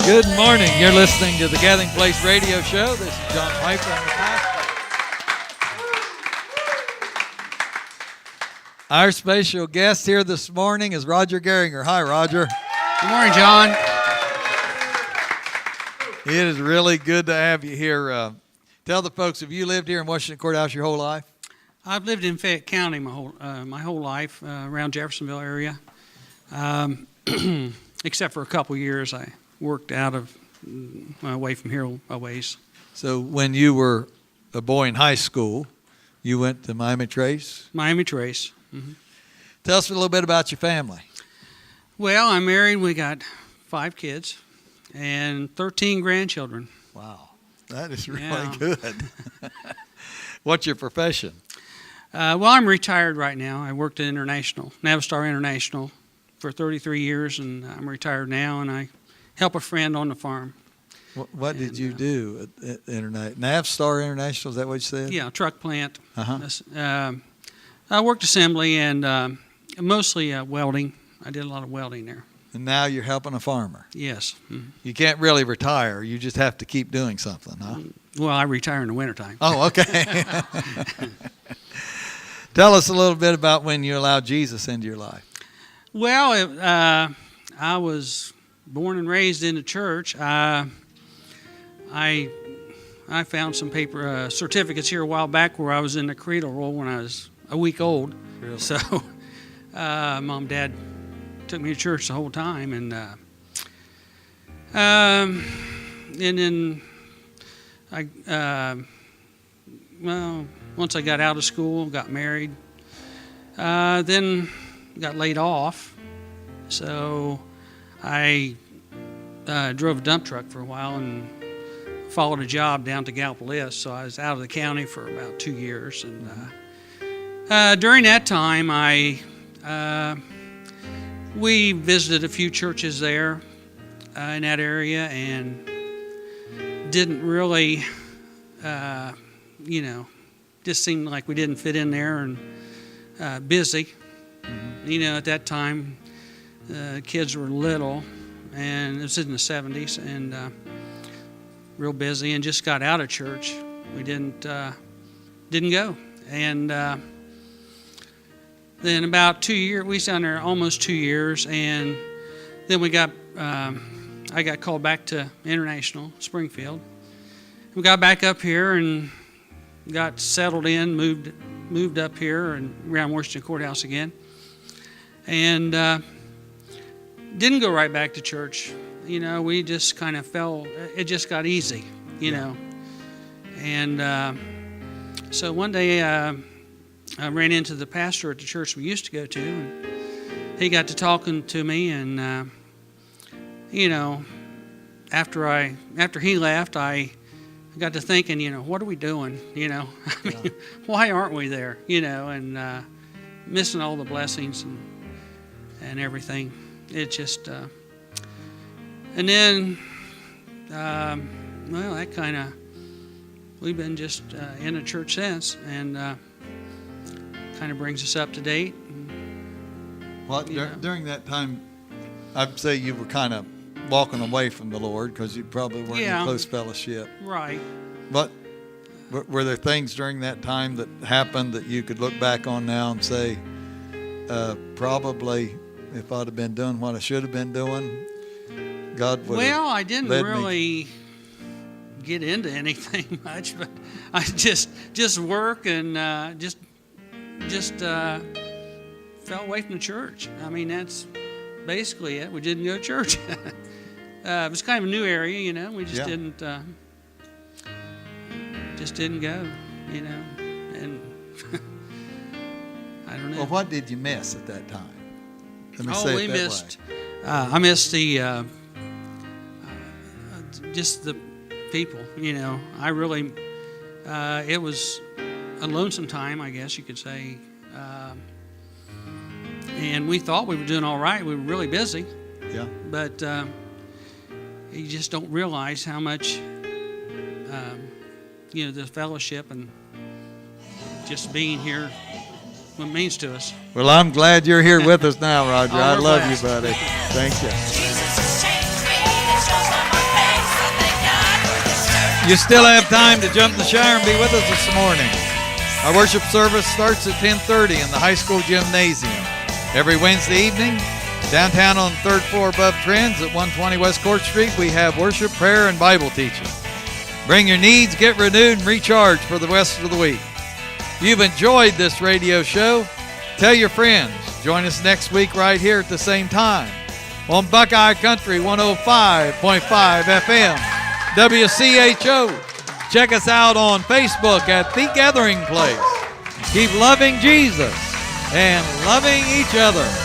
Good morning. You're listening to the Gathering Place Radio Show. This is John Piper. I'm the pastor. Our special guest here this morning is Roger Garringer. Hi, Roger. Good morning, John. It is really good to have you here. Tell the folks, have you lived here in Washington Courthouse your whole life? I've lived in Fayette County my whole life, around Jeffersonville area, except for a couple years. I worked out of away from here a ways. So when you were a boy in high school, you went to Miami Trace? Miami Trace. Mm-hmm. Tell us a little bit about your family. Well, I'm married. We got 5 kids and 13 grandchildren. Wow, that is really Yeah. good. What's your profession? Well, I'm retired right now. I worked at Navistar International for 33 years, and I'm retired now, and I help a friend on the farm. What did you do at Navistar International, is that what you said? Yeah, truck plant. Uh-huh. I worked assembly and mostly welding. I did a lot of welding there. And now you're helping a farmer. Yes. Mm-hmm. You can't really retire. You just have to keep doing something, huh? Well, I retire in the wintertime. Oh, okay. Tell us a little bit about when you allowed Jesus into your life. Well, I was born and raised in the church. I found some paper certificates here a while back where I was in the cradle roll when I was a week old. Really? So mom and dad took me to church the whole time, and then once I got out of school, got married, then got laid off. So I drove a dump truck for a while and followed a job down to Gallipolis. So I was out of the county for about 2 years. And during that time, we visited a few churches there in that area and didn't really, just seemed like we didn't fit in there and busy. Mm-hmm. At that time, kids were little, and it was in the 70s, and real busy, and just got out of church. We didn't go. And then about 2 years, we was down there almost 2 years, and then I got called back to International, Springfield. We got back up here and got settled in, moved up here and around Washington Courthouse again, and didn't go right back to church. We just kind of it just got easy, and so one day I ran into the pastor at the church we used to go to, and he got to talking to me, and after he left, I got to thinking, what are we doing? Why aren't we there? And missing all the blessings and everything. It just, and then, that kind of, we've been just in a church since, and kind of brings us up to date. Well, during that time, I'd say you were kind of walking away from the Lord because you probably weren't in close fellowship. Right. But were there things during that time that happened that you could look back on now and say, probably if I'd have been doing what I should have been doing, God would have Well, I didn't led really get into anything much, but I just work and just fell away from the church. I mean, that's basically it. We didn't go to church. It was kind of a new area, We just didn't go, And I don't know. Well, what did you miss at that time? Let me we missed. I missed the just the people. I really. It was a lonesome time, I guess you could say. And we thought we were doing all right. We were really busy. Yeah. But you just don't realize how much, the fellowship and just being here, what it means to us. Well, I'm glad you're here with us now, Roger. I love blessed. you, buddy. Thank you. You still have time to jump in the shower and be with us this morning. Our worship service starts at 10:30 in the high school gymnasium. Every Wednesday evening, downtown on the third floor above Trends at 120 West Court Street, we have worship, prayer, and Bible teaching. Bring your needs, get renewed, and recharge for the rest of the week. If you've enjoyed this radio show, tell your friends. Join us next week right here at the same time on Buckeye Country 105.5 FM, WCHO. Check us out on Facebook at The Gathering Place. Keep loving Jesus and loving each other.